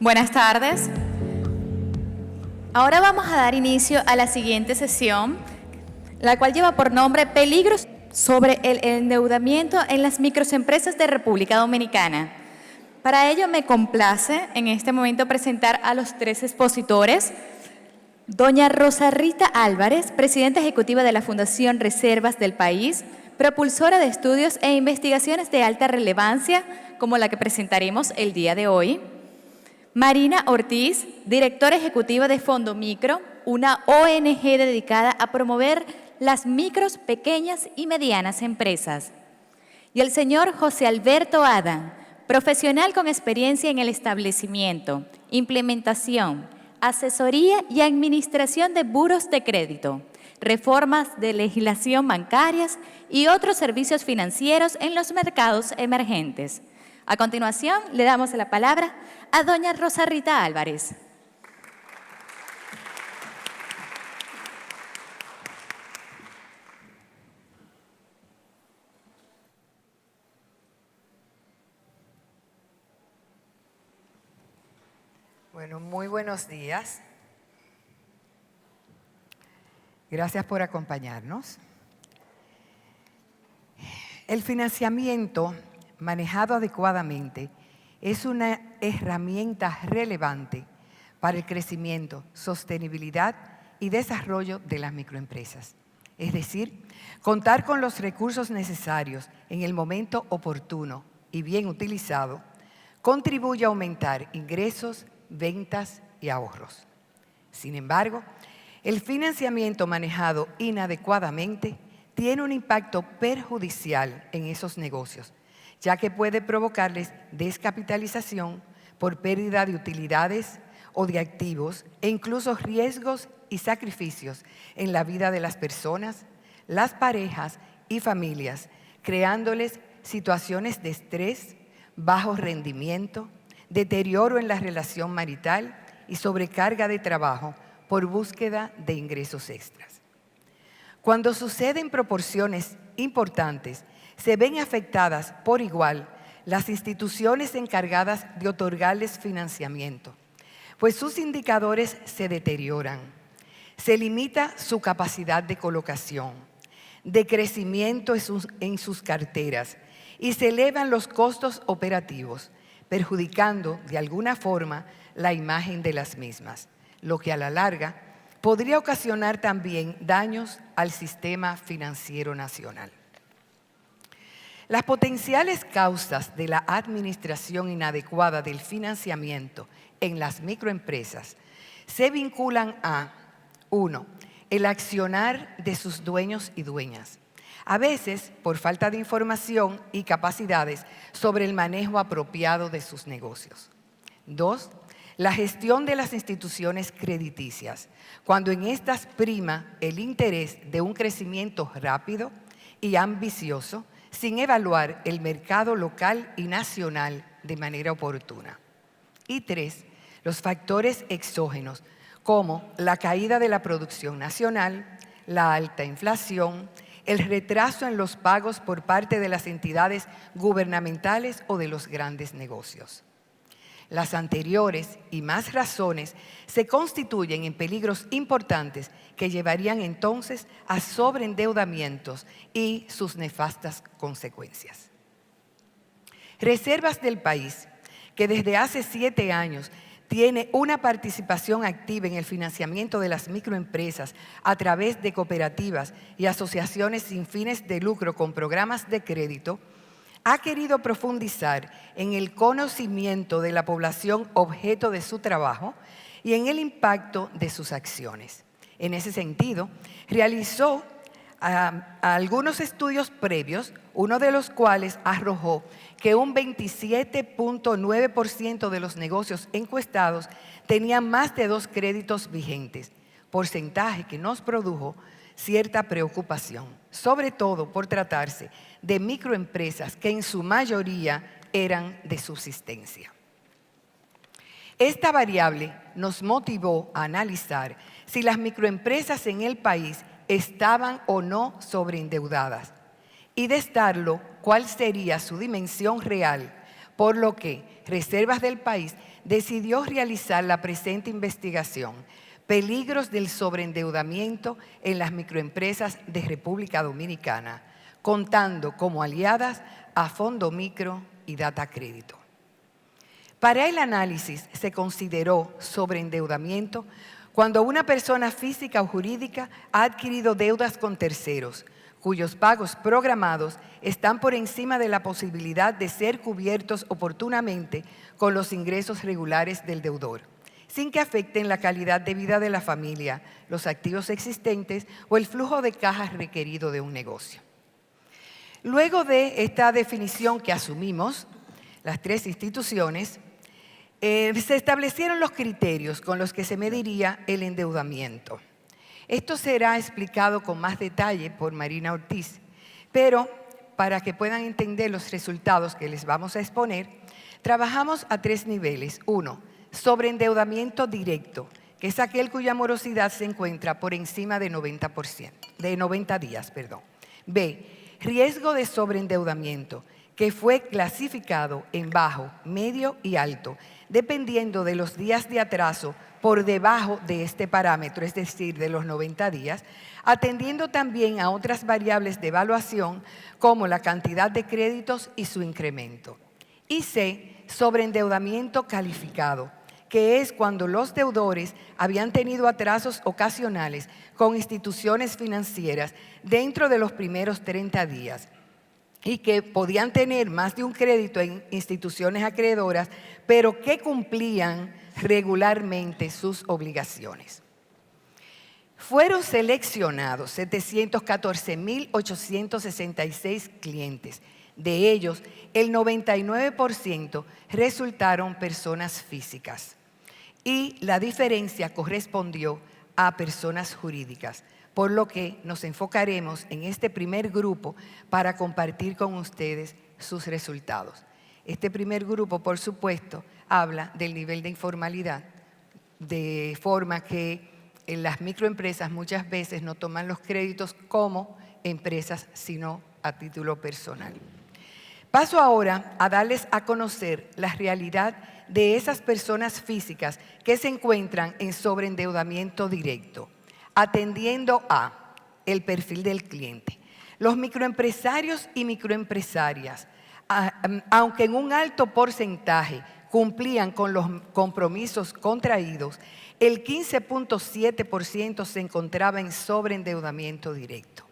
Buenas tardes. Ahora vamos a dar inicio a la siguiente sesión, la cual lleva por nombre Peligros sobre el endeudamiento en las microempresas de República Dominicana. Para ello me complace en este momento presentar a los tres expositores. Doña Rosa Rita Álvarez, presidenta ejecutiva de la Fundación Reservas del País, propulsora de estudios e investigaciones de alta relevancia, como la que presentaremos el día de hoy. Marina Ortiz, directora ejecutiva de Fondo Micro, una ONG dedicada a promover las micros, pequeñas y medianas empresas. Y el señor José Alberto Adán, profesional con experiencia en el establecimiento, implementación, asesoría y administración de buros de crédito, reformas de legislación bancarias y otros servicios financieros en los mercados emergentes. A continuación, le damos la palabra a doña Rosa Rita Álvarez. Bueno, muy buenos días. Gracias por acompañarnos. El financiamiento manejado adecuadamente es una herramienta relevante para el crecimiento, sostenibilidad y desarrollo de las microempresas. Es decir, contar con los recursos necesarios en el momento oportuno y bien utilizado contribuye a aumentar ingresos, ventas y ahorros. Sin embargo, el financiamiento manejado inadecuadamente tiene un impacto perjudicial en esos negocios, ya que puede provocarles descapitalización por pérdida de utilidades o de activos e incluso riesgos y sacrificios en la vida de las personas, las parejas y familias, creándoles situaciones de estrés, bajo rendimiento, deterioro en la relación marital y sobrecarga de trabajo por búsqueda de ingresos extras. Cuando sucede en proporciones importantes, se ven afectadas por igual las instituciones encargadas de otorgarles financiamiento, pues sus indicadores se deterioran. Se limita su capacidad de colocación, de crecimiento en sus carteras y se elevan los costos operativos, perjudicando de alguna forma la imagen de las mismas, lo que a la larga podría ocasionar también daños al sistema financiero nacional. Las potenciales causas de la administración inadecuada del financiamiento en las microempresas se vinculan a 1. El accionar de sus dueños y dueñas, a veces por falta de información y capacidades sobre el manejo apropiado de sus negocios. 2. La gestión de las instituciones crediticias, cuando en estas prima el interés de un crecimiento rápido y ambicioso, sin evaluar el mercado local y nacional de manera oportuna. Y 3. Los factores exógenos, como la caída de la producción nacional, la alta inflación, el retraso en los pagos por parte de las entidades gubernamentales o de los grandes negocios. Las anteriores y más razones se constituyen en peligros importantes que llevarían entonces a sobreendeudamientos y sus nefastas consecuencias. Reservas del País, que desde hace 7 años tiene una participación activa en el financiamiento de las microempresas a través de cooperativas y asociaciones sin fines de lucro con programas de crédito, ha querido profundizar en el conocimiento de la población objeto de su trabajo y en el impacto de sus acciones. En ese sentido, realizó algunos estudios previos, uno de los cuales arrojó que un 27.9% de los negocios encuestados tenían más de 2 créditos vigentes, porcentaje que nos produjo cierta preocupación, sobre todo por tratarse de microempresas que en su mayoría eran de subsistencia. Esta variable nos motivó a analizar si las microempresas en el país estaban o no sobreendeudadas y de estarlo, cuál sería su dimensión real, por lo que Reservas del País decidió realizar la presente investigación, Peligros del sobreendeudamiento en las microempresas de República Dominicana, contando como aliadas a Fondo Micro y Data Crédito. Para el análisis se consideró sobreendeudamiento cuando una persona física o jurídica ha adquirido deudas con terceros, cuyos pagos programados están por encima de la posibilidad de ser cubiertos oportunamente con los ingresos regulares del deudor, sin que afecten la calidad de vida de la familia, los activos existentes o el flujo de caja requerido de un negocio. Luego de esta definición que asumimos, las tres instituciones, se establecieron los criterios con los que se mediría el endeudamiento. Esto será explicado con más detalle por Marina Ortiz, pero para que puedan entender los resultados que les vamos a exponer, trabajamos a tres niveles. 1, sobreendeudamiento directo, que es aquel cuya morosidad se encuentra por encima de 90 días. B, riesgo de sobreendeudamiento, que fue clasificado en bajo, medio y alto, dependiendo de los días de atraso por debajo de este parámetro, es decir, de los 90 días, atendiendo también a otras variables de evaluación como la cantidad de créditos y su incremento. Y C, sobreendeudamiento calificado, que es cuando los deudores habían tenido atrasos ocasionales con instituciones financieras dentro de los primeros 30 días y que podían tener más de un crédito en instituciones acreedoras, pero que cumplían regularmente sus obligaciones. Fueron seleccionados 714.866 clientes. De ellos, el 99% resultaron personas físicas y la diferencia correspondió a personas jurídicas, por lo que nos enfocaremos en este primer grupo para compartir con ustedes sus resultados. Este primer grupo, por supuesto, habla del nivel de informalidad, de forma que las microempresas muchas veces no toman los créditos como empresas, sino a título personal. Paso ahora a darles a conocer la realidad de esas personas físicas que se encuentran en sobreendeudamiento directo, atendiendo a el perfil del cliente. Los microempresarios y microempresarias, aunque en un alto porcentaje cumplían con los compromisos contraídos, el 15.7% se encontraba en sobreendeudamiento directo.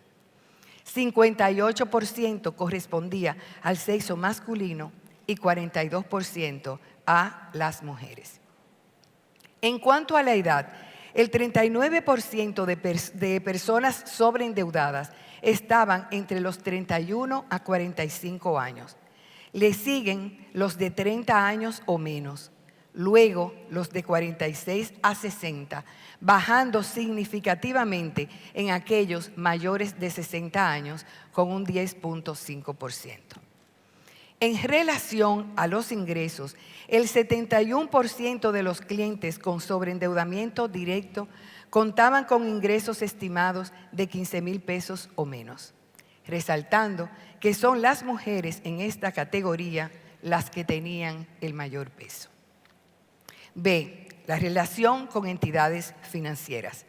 58% correspondía al sexo masculino y 42% a las mujeres. En cuanto a la edad, el 39% de personas sobreendeudadas estaban entre los 31 a 45 años. Le siguen los de 30 años o menos, luego los de 46 a 60, bajando significativamente en aquellos mayores de 60 años con un 10.5%. En relación a los ingresos, el 71% de los clientes con sobreendeudamiento directo contaban con ingresos estimados de 15,000 pesos o menos, resaltando que son las mujeres en esta categoría las que tenían el mayor peso. B, la relación con entidades financieras.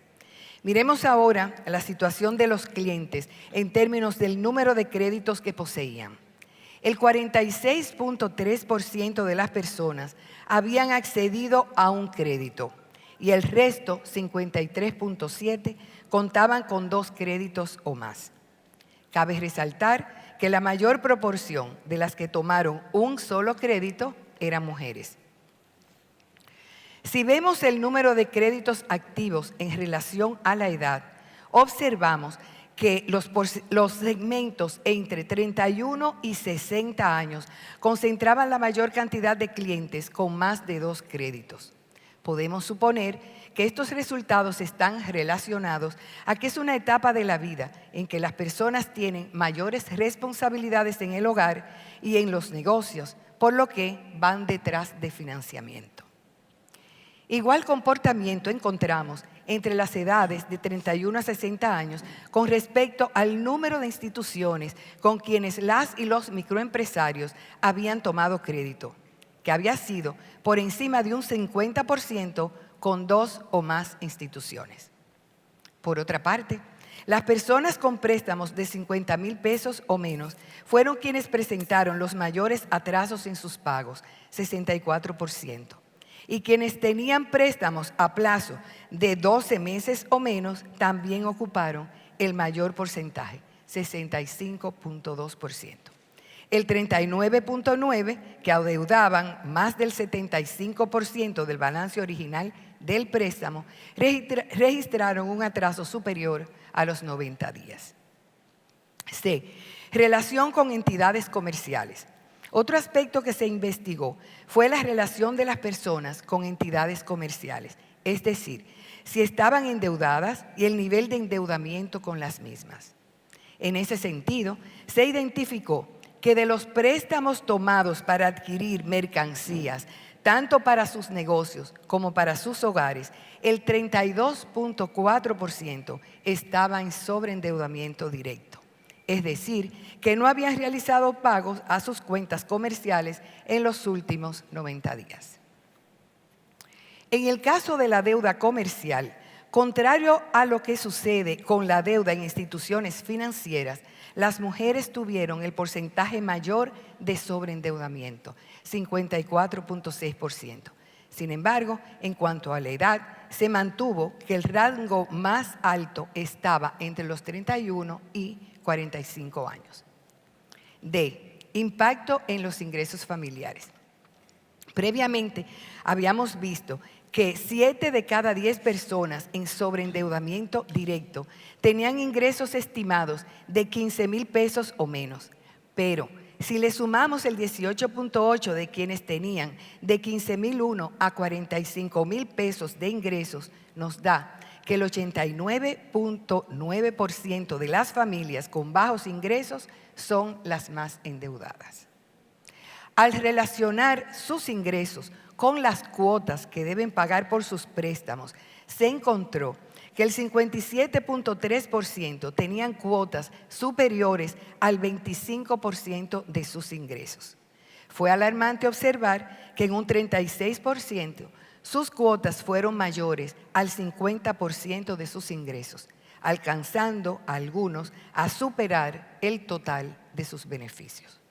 Miremos ahora la situación de los clientes en términos del número de créditos que poseían. El 46.3% de las personas habían accedido a un crédito y el resto, 53.7%, contaban con 2 créditos o más. Cabe resaltar que la mayor proporción de las que tomaron un solo crédito eran mujeres. Si vemos el número de créditos activos en relación a la edad, observamos que los segmentos entre 31 y 60 años concentraban la mayor cantidad de clientes con más de 2 créditos. Podemos suponer que estos resultados están relacionados a que es una etapa de la vida en que las personas tienen mayores responsabilidades en el hogar y en los negocios, por lo que van detrás de financiamiento. Igual comportamiento encontramos entre las edades de 31 a 60 años con respecto al número de instituciones con quienes las y los microempresarios habían tomado crédito, que había sido por encima de un 50% con 2 o más instituciones. Por otra parte, las personas con préstamos de 50,000 pesos o menos fueron quienes presentaron los mayores atrasos en sus pagos, 64%. Y quienes tenían préstamos a plazo de 12 meses o menos también ocuparon el mayor porcentaje, 65.2%. El 39.9%, que adeudaban más del 75% del balance original del préstamo, registraron un atraso superior a los 90 días. C. Relación con entidades comerciales. Otro aspecto que se investigó fue la relación de las personas con entidades comerciales, es decir, si estaban endeudadas y el nivel de endeudamiento con las mismas. En ese sentido, se identificó que de los préstamos tomados para adquirir mercancías, tanto para sus negocios como para sus hogares, el 32.4% estaba en sobreendeudamiento directo. Es decir, que no habían realizado pagos a sus cuentas comerciales en los últimos 90 días. En el caso de la deuda comercial, contrario a lo que sucede con la deuda en instituciones financieras, las mujeres tuvieron el porcentaje mayor de sobreendeudamiento, 54.6%. Sin embargo, en cuanto a la edad, se mantuvo que el rango más alto estaba entre los 31 y 45 años. D. Impacto en los ingresos familiares. Previamente habíamos visto que 7 de cada 10 personas en sobreendeudamiento directo tenían ingresos estimados de 15,000 pesos o menos. Pero si le sumamos el 18.8% de quienes tenían de 15,001 a 45,000 pesos de ingresos, nos da que el 89.9% de las familias con bajos ingresos son las más endeudadas. Al relacionar sus ingresos con las cuotas que deben pagar por sus préstamos, se encontró que el 57.3% tenían cuotas superiores al 25% de sus ingresos. Fue alarmante observar que en un 36% sus cuotas fueron mayores al 50% de sus ingresos, alcanzando a algunos a superar el total de sus beneficios.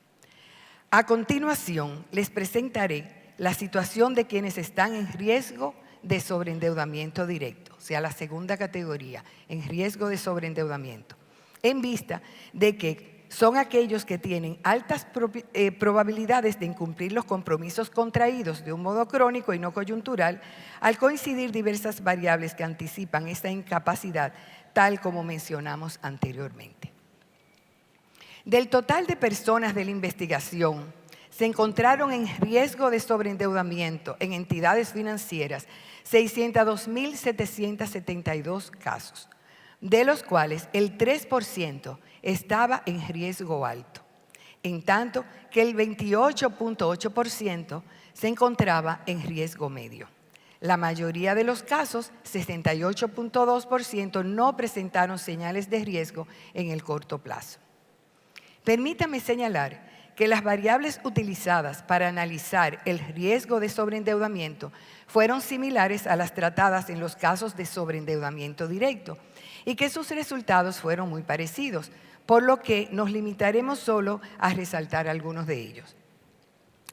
A continuación, les presentaré la situación de quienes están en riesgo de sobreendeudamiento directo, o sea, la segunda categoría, en riesgo de sobreendeudamiento, en vista de que son aquellos que tienen altas probabilidades de incumplir los compromisos contraídos de un modo crónico y no coyuntural, al coincidir diversas variables que anticipan esta incapacidad, tal como mencionamos anteriormente. Del total de personas de la investigación, se encontraron en riesgo de sobreendeudamiento en entidades financieras 602,772 casos, de los cuales el 3% estaba en riesgo alto, en tanto que el 28.8% se encontraba en riesgo medio. La mayoría de los casos, 68.2%, no presentaron señales de riesgo en el corto plazo. Permítame señalar que las variables utilizadas para analizar el riesgo de sobreendeudamiento fueron similares a las tratadas en los casos de sobreendeudamiento directo y que sus resultados fueron muy parecidos, por lo que nos limitaremos solo a resaltar algunos de ellos.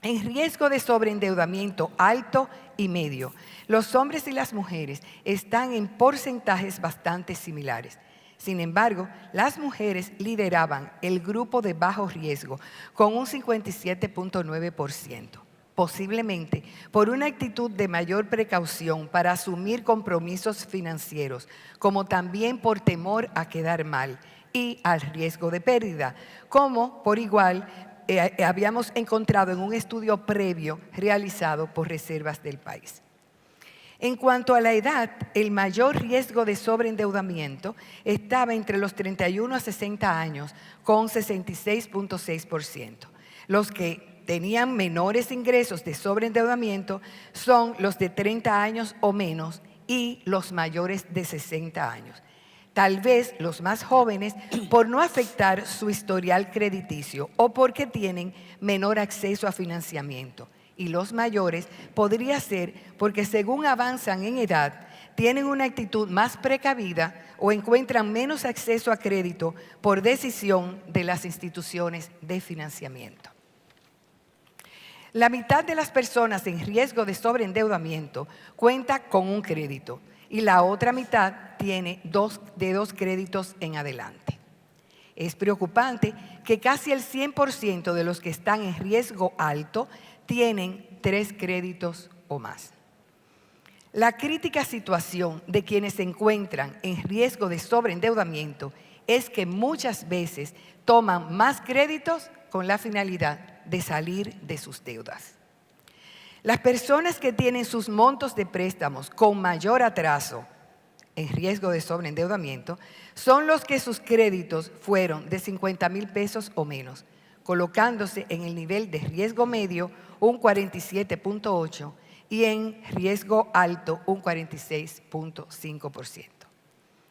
En riesgo de sobreendeudamiento alto y medio, los hombres y las mujeres están en porcentajes bastante similares. Sin embargo, las mujeres lideraban el grupo de bajo riesgo con un 57.9%, posiblemente por una actitud de mayor precaución para asumir compromisos financieros, como también por temor a quedar mal y al riesgo de pérdida, como por igual habíamos encontrado en un estudio previo realizado por Reservas del País. En cuanto a la edad, el mayor riesgo de sobreendeudamiento estaba entre los 31 a 60 años, con 66.6%. Los que tenían menores ingresos de sobreendeudamiento son los de 30 años o menos y los mayores de 60 años. Tal vez los más jóvenes por no afectar su historial crediticio o porque tienen menor acceso a financiamiento. y los mayores podría ser porque según avanzan en edad, tienen una actitud más precavida o encuentran menos acceso a crédito por decisión de las instituciones de financiamiento. La mitad de las personas en riesgo de sobreendeudamiento cuenta con un crédito y la otra mitad tiene dos créditos en adelante. Es preocupante que casi el 100% de los que están en riesgo alto tienen 3 créditos o más. La crítica situación de quienes se encuentran en riesgo de sobreendeudamiento es que muchas veces toman más créditos con la finalidad de salir de sus deudas. Las personas que tienen sus montos de préstamos con mayor atraso en riesgo de sobreendeudamiento son los que sus créditos fueron de 50,000 pesos o menos, colocándose en el nivel de riesgo medio un 47.8% y en riesgo alto un 46.5%.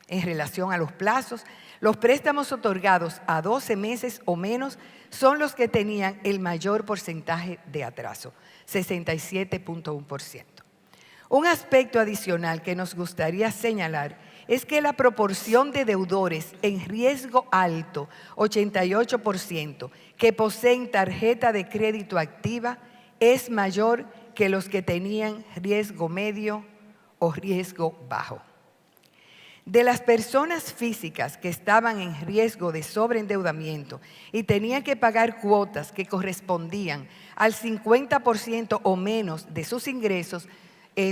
En relación a los plazos, los préstamos otorgados a 12 meses o menos son los que tenían el mayor porcentaje de atraso, 67.1%. Un aspecto adicional que nos gustaría señalar es que la proporción de deudores en riesgo alto, 88%, que poseen tarjeta de crédito activa, es mayor que los que tenían riesgo medio o riesgo bajo. De las personas físicas que estaban en riesgo de sobreendeudamiento y tenían que pagar cuotas que correspondían al 50% o menos de sus ingresos,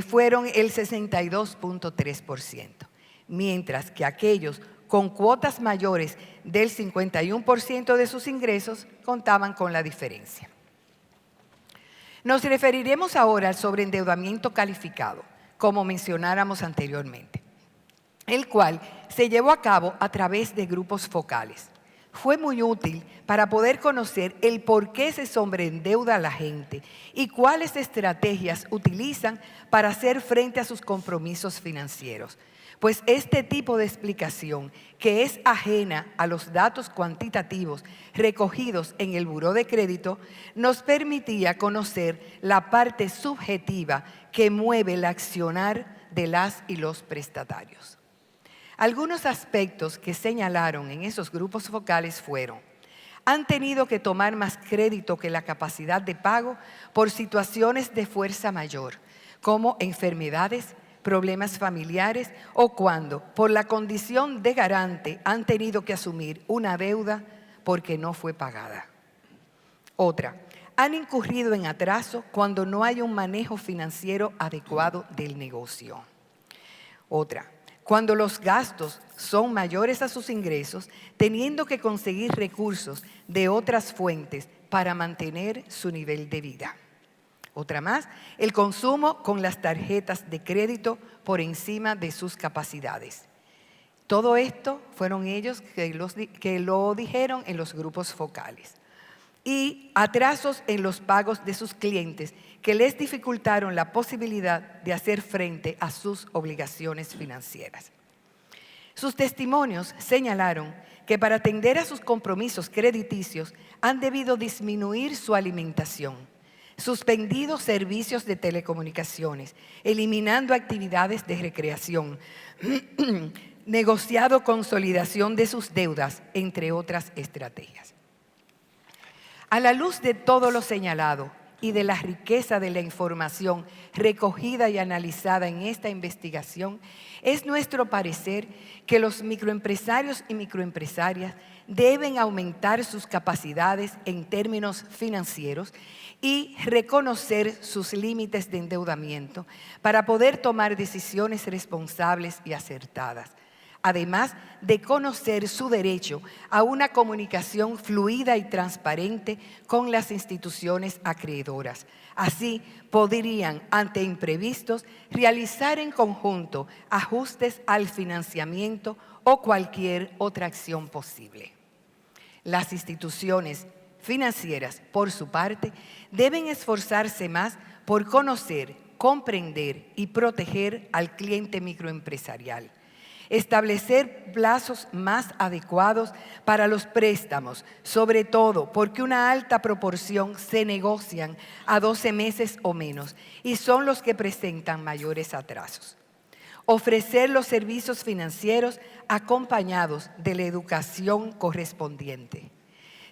fueron el 62.3%, mientras que aquellos con cuotas mayores del 51% de sus ingresos contaban con la diferencia. Nos referiremos ahora al sobreendeudamiento calificado, como mencionáramos anteriormente, el cual se llevó a cabo a través de grupos focales. Fue muy útil para poder conocer el por qué se sobreendeuda la gente y cuáles estrategias utilizan para hacer frente a sus compromisos financieros. Pues este tipo de explicación, que es ajena a los datos cuantitativos recogidos en el Buró de Crédito, nos permitía conocer la parte subjetiva que mueve el accionar de las y los prestatarios. Algunos aspectos que señalaron en esos grupos focales fueron: han tenido que tomar más crédito que la capacidad de pago por situaciones de fuerza mayor, como enfermedades, problemas familiares o cuando, por la condición de garante, han tenido que asumir una deuda porque no fue pagada. Otra, han incurrido en atraso cuando no hay un manejo financiero adecuado del negocio. Otra, cuando los gastos son mayores a sus ingresos, teniendo que conseguir recursos de otras fuentes para mantener su nivel de vida. Otra más, el consumo con las tarjetas de crédito por encima de sus capacidades. Todo esto fueron ellos que lo dijeron en los grupos focales. Y atrasos en los pagos de sus clientes que les dificultaron la posibilidad de hacer frente a sus obligaciones financieras. Sus testimonios señalaron que para atender a sus compromisos crediticios han debido disminuir su alimentación, suspendido servicios de telecomunicaciones, eliminando actividades de recreación, negociado consolidación de sus deudas, entre otras estrategias. A la luz de todo lo señalado y de la riqueza de la información recogida y analizada en esta investigación, es nuestro parecer que los microempresarios y microempresarias deben aumentar sus capacidades en términos financieros y reconocer sus límites de endeudamiento para poder tomar decisiones responsables y acertadas, además de conocer su derecho a una comunicación fluida y transparente con las instituciones acreedoras. Así podrían, ante imprevistos, realizar en conjunto ajustes al financiamiento o cualquier otra acción posible. Las instituciones financieras, por su parte, deben esforzarse más por conocer, comprender y proteger al cliente microempresarial. Establecer plazos más adecuados para los préstamos, sobre todo porque una alta proporción se negocian a 12 meses o menos y son los que presentan mayores atrasos. Ofrecer los servicios financieros acompañados de la educación correspondiente.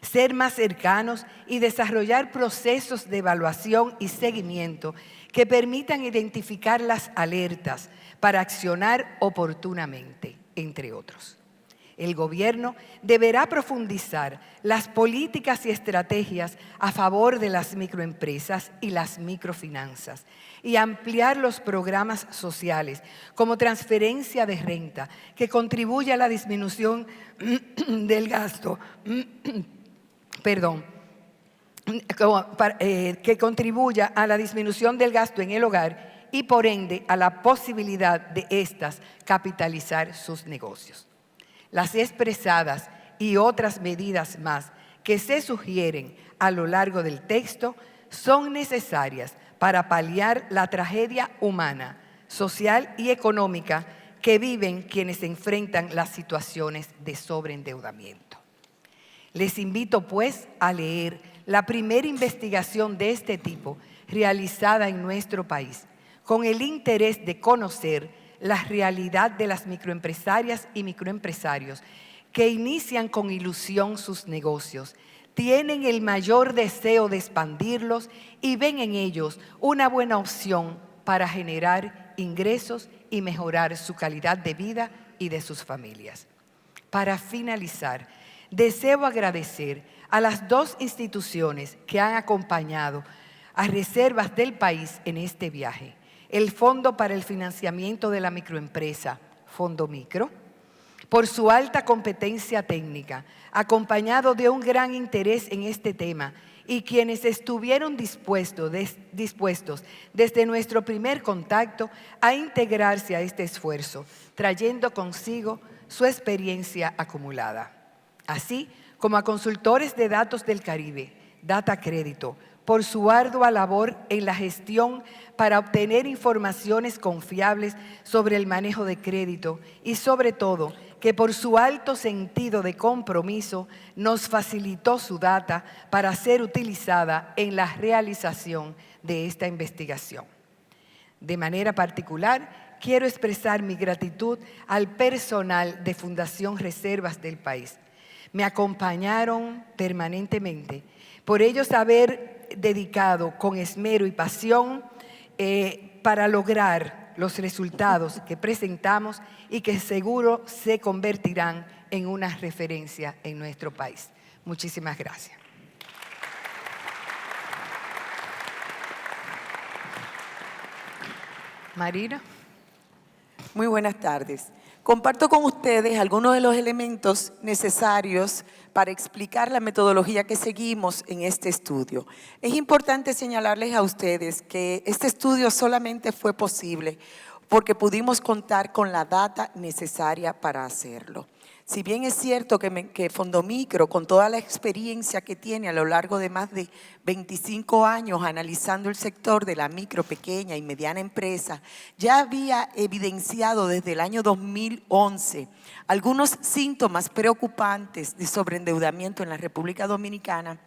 Ser más cercanos y desarrollar procesos de evaluación y seguimiento que permitan identificar las alertas para accionar oportunamente, entre otros. El gobierno deberá profundizar las políticas y estrategias a favor de las microempresas y las microfinanzas y ampliar los programas sociales como transferencia de renta que contribuya a la disminución del gasto, que contribuya a la disminución del gasto en el hogar y por ende a la posibilidad de éstas capitalizar sus negocios. Las expresadas y otras medidas más que se sugieren a lo largo del texto son necesarias para paliar la tragedia humana, social y económica que viven quienes enfrentan las situaciones de sobreendeudamiento. Les invito, pues, a leer la primera investigación de este tipo realizada en nuestro país, con el interés de conocer la realidad de las microempresarias y microempresarios que inician con ilusión sus negocios, tienen el mayor deseo de expandirlos y ven en ellos una buena opción para generar ingresos y mejorar su calidad de vida y de sus familias. Para finalizar, deseo agradecer a las dos instituciones que han acompañado a Reservas del País en este viaje: el Fondo para el Financiamiento de la Microempresa, Fondo Micro, por su alta competencia técnica, acompañado de un gran interés en este tema, y quienes estuvieron dispuestos desde nuestro primer contacto a integrarse a este esfuerzo, trayendo consigo su experiencia acumulada. Así como a Consultores de Datos del Caribe, Data Crédito, por su ardua labor en la gestión para obtener informaciones confiables sobre el manejo de crédito y sobre todo que por su alto sentido de compromiso nos facilitó su data para ser utilizada en la realización de esta investigación. De manera particular, quiero expresar mi gratitud al personal de Fundación Reservas del País. Me acompañaron permanentemente. Por ellos haber dedicado con esmero y pasión para lograr los resultados que presentamos y que seguro se convertirán en una referencia en nuestro país. Muchísimas gracias. Marina. Muy buenas tardes. Comparto con ustedes algunos de los elementos necesarios para explicar la metodología que seguimos en este estudio. Es importante señalarles a ustedes que este estudio solamente fue posible porque pudimos contar con la data necesaria para hacerlo. Si bien es cierto que Fondo Micro, con toda la experiencia que tiene a lo largo de más de 25 años analizando el sector de la micro, pequeña y mediana empresa, ya había evidenciado desde el año 2011 algunos síntomas preocupantes de sobreendeudamiento en la República Dominicana,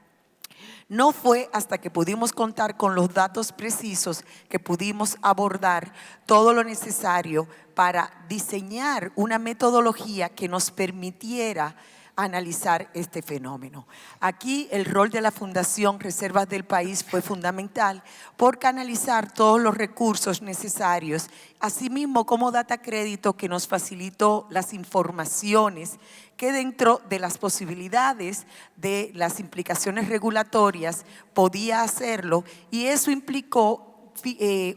no fue hasta que pudimos contar con los datos precisos que pudimos abordar todo lo necesario para diseñar una metodología que nos permitiera analizar este fenómeno. Aquí el rol de la Fundación Reservas del País fue fundamental por canalizar todos los recursos necesarios, asimismo como Data Crédito, que nos facilitó las informaciones que dentro de las posibilidades de las implicaciones regulatorias podía hacerlo, y eso implicó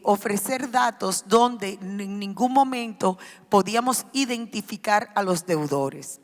ofrecer datos donde en ningún momento podíamos identificar a los deudores.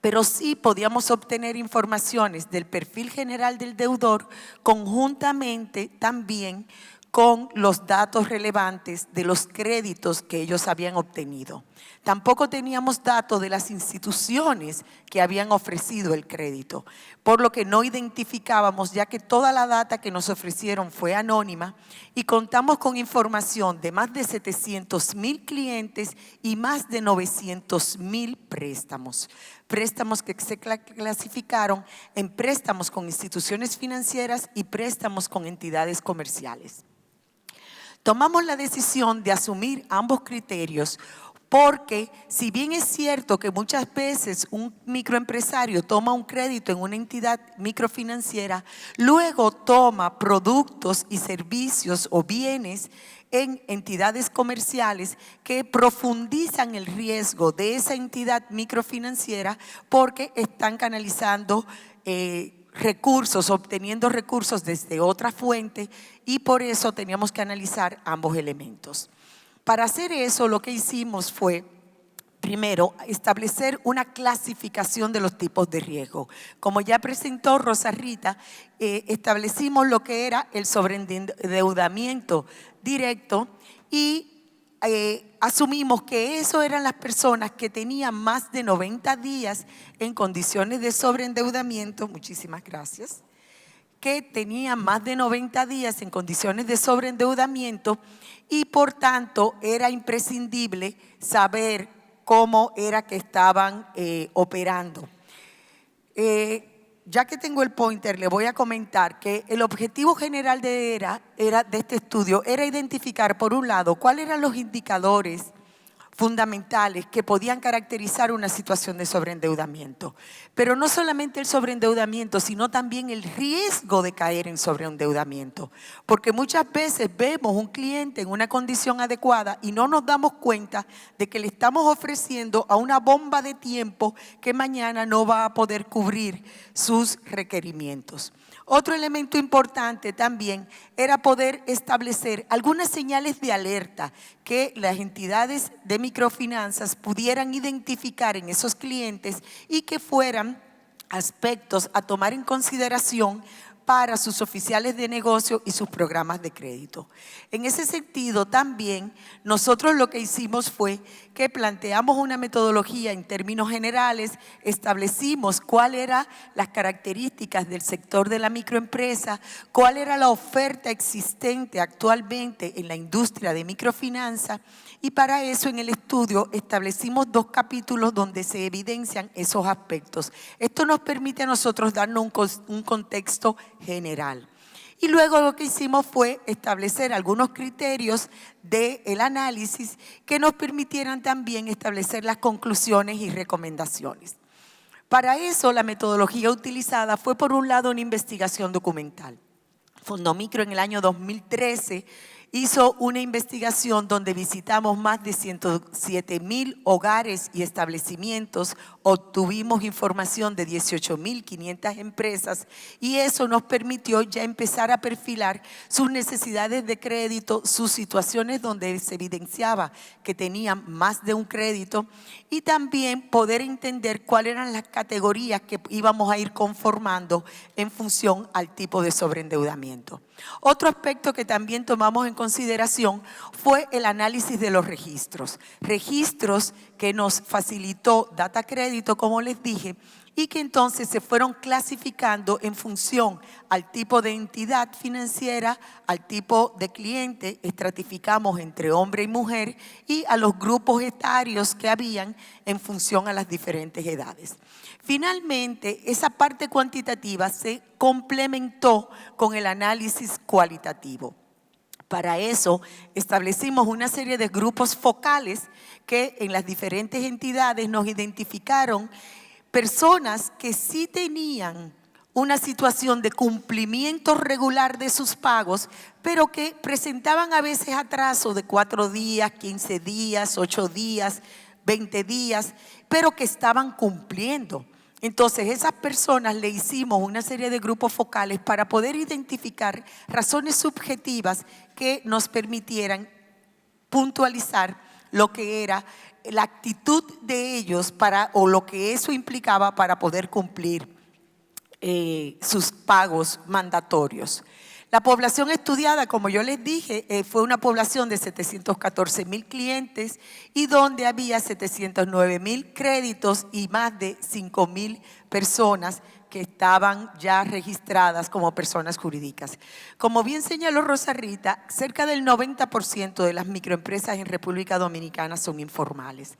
Pero sí podíamos obtener informaciones del perfil general del deudor conjuntamente también con los datos relevantes de los créditos que ellos habían obtenido. Tampoco teníamos datos de las instituciones que habían ofrecido el crédito, por lo que no identificábamos, ya que toda la data que nos ofrecieron fue anónima, y contamos con información de más de 700,000 clientes y más de 900,000 préstamos. Préstamos que se clasificaron en préstamos con instituciones financieras y préstamos con entidades comerciales. Tomamos la decisión de asumir ambos criterios porque, si bien es cierto que muchas veces un microempresario toma un crédito en una entidad microfinanciera, luego toma productos y servicios o bienes en entidades comerciales que profundizan el riesgo de esa entidad microfinanciera porque están canalizando recursos, obteniendo recursos desde otra fuente, y por eso teníamos que analizar ambos elementos. Para hacer eso, lo que hicimos fue, primero, establecer una clasificación de los tipos de riesgo. Como ya presentó Rosa Rita, establecimos lo que era el sobreendeudamiento directo y asumimos que eso eran las personas que tenían más de 90 días en condiciones de sobreendeudamiento. Muchísimas gracias. Que tenían más de 90 días en condiciones de sobreendeudamiento, y por tanto era imprescindible saber cómo era que estaban operando. Ya que tengo el pointer, le voy a comentar que el objetivo general de este estudio era identificar, por un lado, cuáles eran los indicadores fundamentales que podían caracterizar una situación de sobreendeudamiento. Pero no solamente el sobreendeudamiento, sino también el riesgo de caer en sobreendeudamiento. Porque muchas veces vemos un cliente en una condición adecuada y no nos damos cuenta de que le estamos ofreciendo a una bomba de tiempo que mañana no va a poder cubrir sus requerimientos. Otro elemento importante también era poder establecer algunas señales de alerta que las entidades de microfinanzas pudieran identificar en esos clientes y que fueran aspectos a tomar en consideración para sus oficiales de negocio y sus programas de crédito. En ese sentido, también nosotros lo que hicimos fue que planteamos una metodología en términos generales, establecimos cuáles eran las características del sector de la microempresa, cuál era la oferta existente actualmente en la industria de microfinanza, y para eso en el estudio establecimos 2 capítulos donde se evidencian esos aspectos. Esto nos permite a nosotros darnos un contexto general. Y luego lo que hicimos fue establecer algunos criterios del análisis que nos permitieran también establecer las conclusiones y recomendaciones. Para eso, la metodología utilizada fue, por un lado, una investigación documental. Fondomicro en el año 2013 hizo una investigación donde visitamos más de 107,000 hogares y establecimientos, obtuvimos información de 18,500 empresas, y eso nos permitió ya empezar a perfilar sus necesidades de crédito, sus situaciones donde se evidenciaba que tenían más de un crédito, y también poder entender cuáles eran las categorías que íbamos a ir conformando en función al tipo de sobreendeudamiento. Otro aspecto que también tomamos en consideración fue el análisis de los registros. Registros que nos facilitó Data Crédito, como les dije, y que entonces se fueron clasificando en función al tipo de entidad financiera, al tipo de cliente, estratificamos entre hombre y mujer, y a los grupos etarios que habían en función a las diferentes edades. Finalmente, esa parte cuantitativa se complementó con el análisis cualitativo. Para eso establecimos una serie de grupos focales que en las diferentes entidades nos identificaron personas que sí tenían una situación de cumplimiento regular de sus pagos, pero que presentaban a veces atraso de 4 días, 15 días, 8 días, 20 días, pero que estaban cumpliendo. Entonces, esas personas le hicimos una serie de grupos focales para poder identificar razones subjetivas que nos permitieran puntualizar lo que era la actitud de ellos o lo que eso implicaba para poder cumplir sus pagos mandatorios. La población estudiada, como yo les dije, fue una población de 714,000 clientes y donde había 709,000 créditos y más de 5,000 personas que estaban ya registradas como personas jurídicas. Como bien señaló Rosa Rita, cerca del 90% de las microempresas en República Dominicana son informales.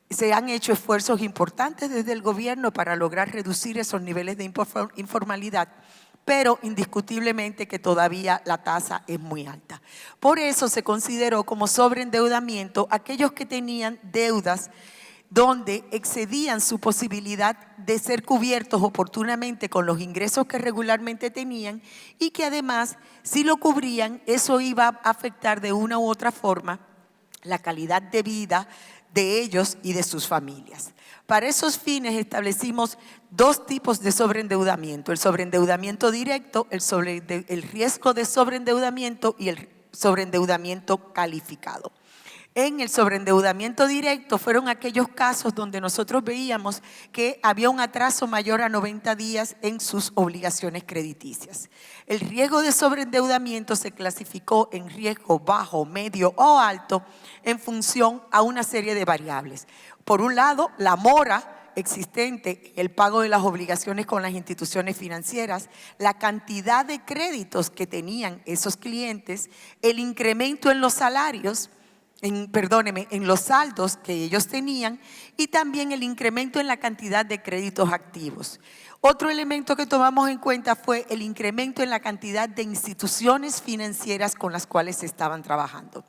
Se han hecho esfuerzos importantes desde el gobierno para lograr reducir esos niveles de informalidad, pero indiscutiblemente que todavía la tasa es muy alta. Por eso se consideró como sobreendeudamiento aquellos que tenían deudas donde excedían su posibilidad de ser cubiertos oportunamente con los ingresos que regularmente tenían y que además, si lo cubrían, eso iba a afectar de una u otra forma la calidad de vida de ellos y de sus familias. Para esos fines establecimos dos tipos de sobreendeudamiento: el sobreendeudamiento directo, el riesgo de sobreendeudamiento y el sobreendeudamiento calificado. En el sobreendeudamiento directo fueron aquellos casos donde nosotros veíamos que había un atraso mayor a 90 días en sus obligaciones crediticias. El riesgo de sobreendeudamiento se clasificó en riesgo bajo, medio o alto en función a una serie de variables. Por un lado, la mora existente, el pago de las obligaciones con las instituciones financieras, la cantidad de créditos que tenían esos clientes, el incremento en los salarios, en los saldos que ellos tenían y también el incremento en la cantidad de créditos activos. Otro elemento que tomamos en cuenta fue el incremento en la cantidad de instituciones financieras con las cuales se estaban trabajando.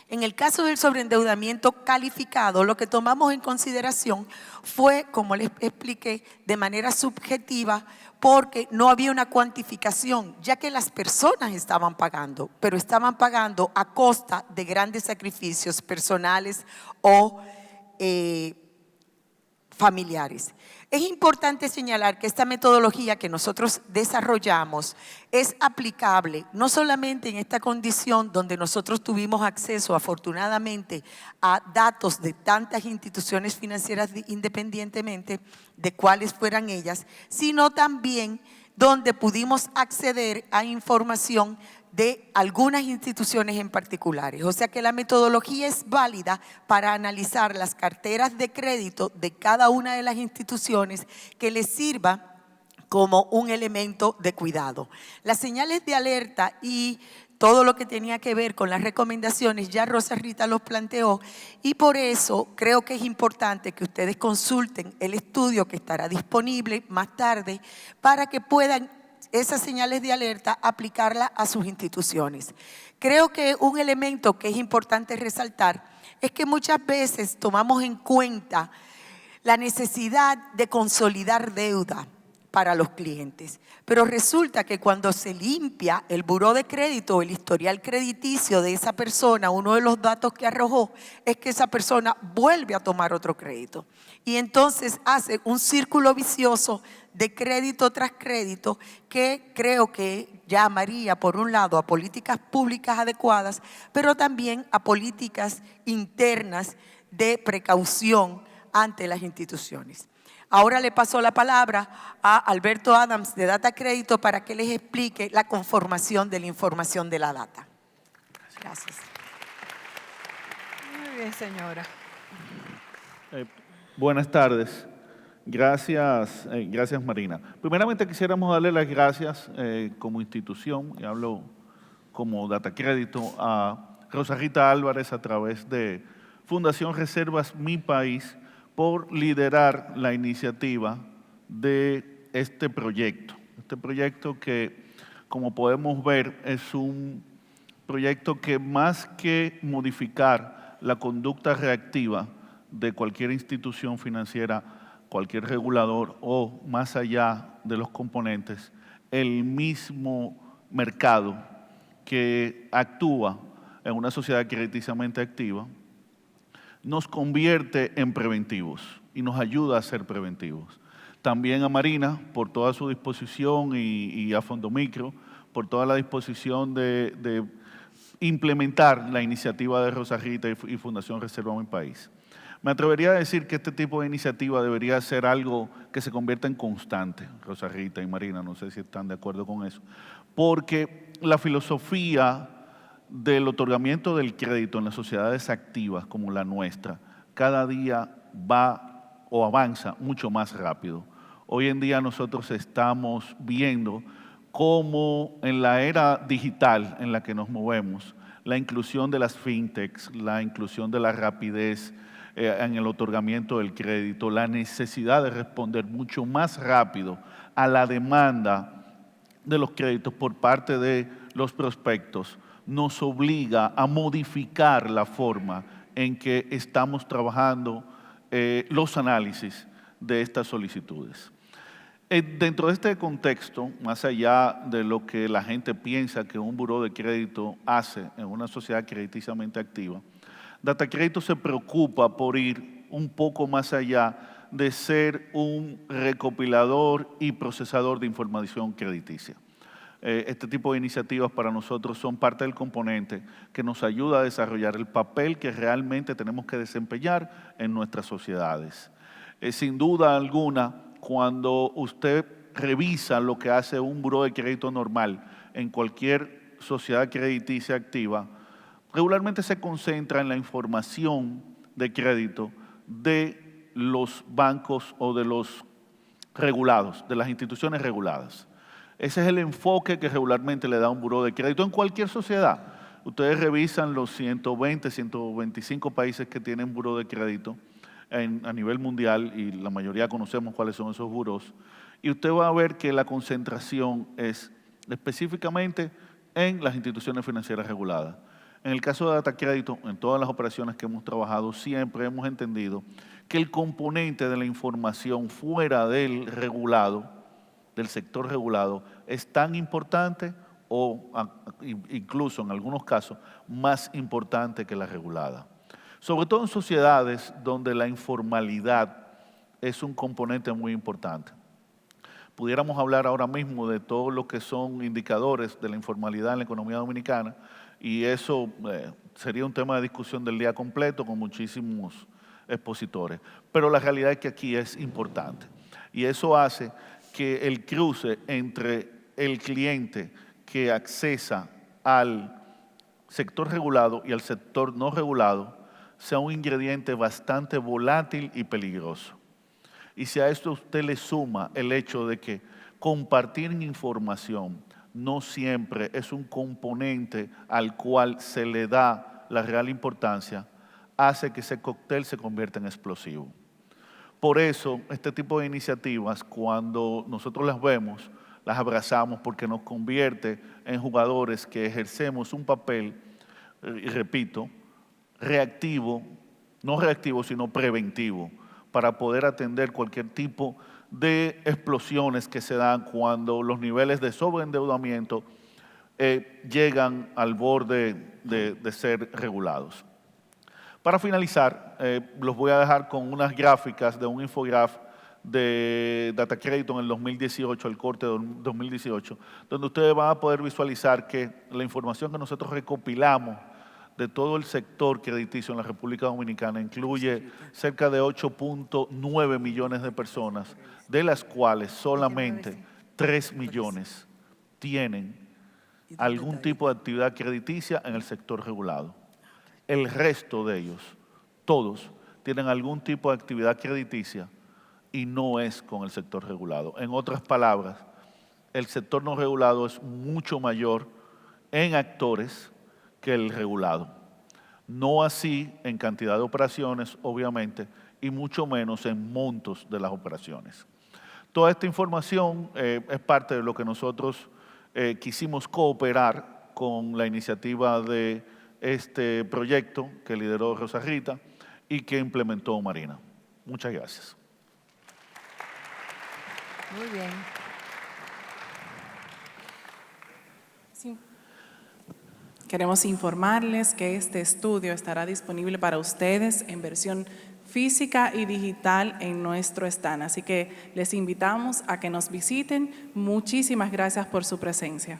En el caso del sobreendeudamiento calificado, lo que tomamos en consideración fue, como les expliqué, de manera subjetiva, porque no había una cuantificación, ya que las personas estaban pagando, pero estaban pagando a costa de grandes sacrificios personales o familiares. Es importante señalar que esta metodología que nosotros desarrollamos es aplicable no solamente en esta condición donde nosotros tuvimos acceso afortunadamente a datos de tantas instituciones financieras independientemente de cuáles fueran ellas, sino también donde pudimos acceder a información de algunas instituciones en particulares. O sea que la metodología es válida para analizar las carteras de crédito de cada una de las instituciones que les sirva como un elemento de cuidado. Las señales de alerta y todo lo que tenía que ver con las recomendaciones, ya Rosa Rita los planteó, y por eso creo que es importante que ustedes consulten el estudio que estará disponible más tarde para que puedan esas señales de alerta aplicarla a sus instituciones. Creo que un elemento que es importante resaltar es que muchas veces tomamos en cuenta la necesidad de consolidar deuda para los clientes, pero resulta que cuando se limpia el buró de crédito o el historial crediticio de esa persona, uno de los datos que arrojó es que esa persona vuelve a tomar otro crédito y entonces hace un círculo vicioso de crédito tras crédito que creo que llamaría por un lado a políticas públicas adecuadas, pero también a políticas internas de precaución ante las instituciones. Ahora le paso la palabra a Alberto Adams de Data Crédito para que les explique la conformación de la información de la data. Gracias. Muy bien, señora. Buenas tardes. Gracias, gracias Marina. Primeramente quisiéramos darle las gracias como institución, y hablo como Data Crédito, a Rosa Rita Álvarez a través de Fundación Reservas Mi País por liderar la iniciativa de este proyecto. Este proyecto que, como podemos ver, es un proyecto que más que modificar la conducta reactiva de cualquier institución financiera, cualquier regulador o más allá de los componentes, el mismo mercado que actúa en una sociedad crediticiamente activa, nos convierte en preventivos y nos ayuda a ser preventivos. También a Marina por toda su disposición y a Fondo Micro por toda la disposición de implementar la iniciativa de Rosa Rita y Fundación Reserva Mi País. Me atrevería a decir que este tipo de iniciativa debería ser algo que se convierta en constante, Rosa Rita y Marina, no sé si están de acuerdo con eso, porque la filosofía del otorgamiento del crédito en las sociedades activas como la nuestra cada día va o avanza mucho más rápido. Hoy en día nosotros estamos viendo cómo en la era digital en la que nos movemos, la inclusión de las fintechs, la inclusión de la rapidez en el otorgamiento del crédito, la necesidad de responder mucho más rápido a la demanda de los créditos por parte de los prospectos, nos obliga a modificar la forma en que estamos trabajando los análisis de estas solicitudes. Dentro de este contexto, más allá de lo que la gente piensa que un buró de crédito hace en una sociedad crediticiamente activa, Datacrédito se preocupa por ir un poco más allá de ser un recopilador y procesador de información crediticia. Este tipo de iniciativas para nosotros son parte del componente que nos ayuda a desarrollar el papel que realmente tenemos que desempeñar en nuestras sociedades. Sin duda alguna, cuando usted revisa lo que hace un buró de crédito normal en cualquier sociedad crediticia activa, regularmente se concentra en la información de crédito de los bancos o de los regulados, de las instituciones reguladas. Ese es el enfoque que regularmente le da un buró de crédito en cualquier sociedad. Ustedes revisan los 120, 125 países que tienen buró de crédito a nivel mundial, y la mayoría conocemos cuáles son esos buros, y usted va a ver que la concentración es específicamente en las instituciones financieras reguladas. En el caso de Datacrédito, en todas las operaciones que hemos trabajado, siempre hemos entendido que el componente de la información fuera del regulado, del sector regulado, es tan importante o incluso en algunos casos más importante que la regulada. Sobre todo en sociedades donde la informalidad es un componente muy importante. Pudiéramos hablar ahora mismo de todo lo que son indicadores de la informalidad en la economía dominicana, y eso sería un tema de discusión del día completo con muchísimos expositores. Pero la realidad es que aquí es importante, y eso hace que el cruce entre el cliente que accesa al sector regulado y al sector no regulado sea un ingrediente bastante volátil y peligroso. Y si a esto usted le suma el hecho de que compartir información no siempre es un componente al cual se le da la real importancia, hace que ese cóctel se convierta en explosivo. Por eso, este tipo de iniciativas, cuando nosotros las vemos, las abrazamos porque nos convierte en jugadores que ejercemos un papel, y repito, reactivo, no reactivo, sino preventivo, para poder atender cualquier tipo de explosiones que se dan cuando los niveles de sobreendeudamiento llegan al borde de ser regulados. Para finalizar, los voy a dejar con unas gráficas de un infograph de Datacrédito en el 2018, el corte de 2018, donde ustedes van a poder visualizar que la información que nosotros recopilamos de todo el sector crediticio en la República Dominicana incluye cerca de 8.9 millones de personas, de las cuales solamente 3 millones tienen algún tipo de actividad crediticia en el sector regulado. El resto de ellos, todos, tienen algún tipo de actividad crediticia y no es con el sector regulado. En otras palabras, el sector no regulado es mucho mayor en actores que el regulado. No así en cantidad de operaciones, obviamente, y mucho menos en montos de las operaciones. Toda esta información es parte de lo que nosotros quisimos cooperar con la iniciativa de este proyecto que lideró Rosa Rita y que implementó Marina. Muchas gracias. Muy bien. Sí. Queremos informarles que este estudio estará disponible para ustedes en versión física y digital en nuestro stand. Así que les invitamos a que nos visiten. Muchísimas gracias por su presencia.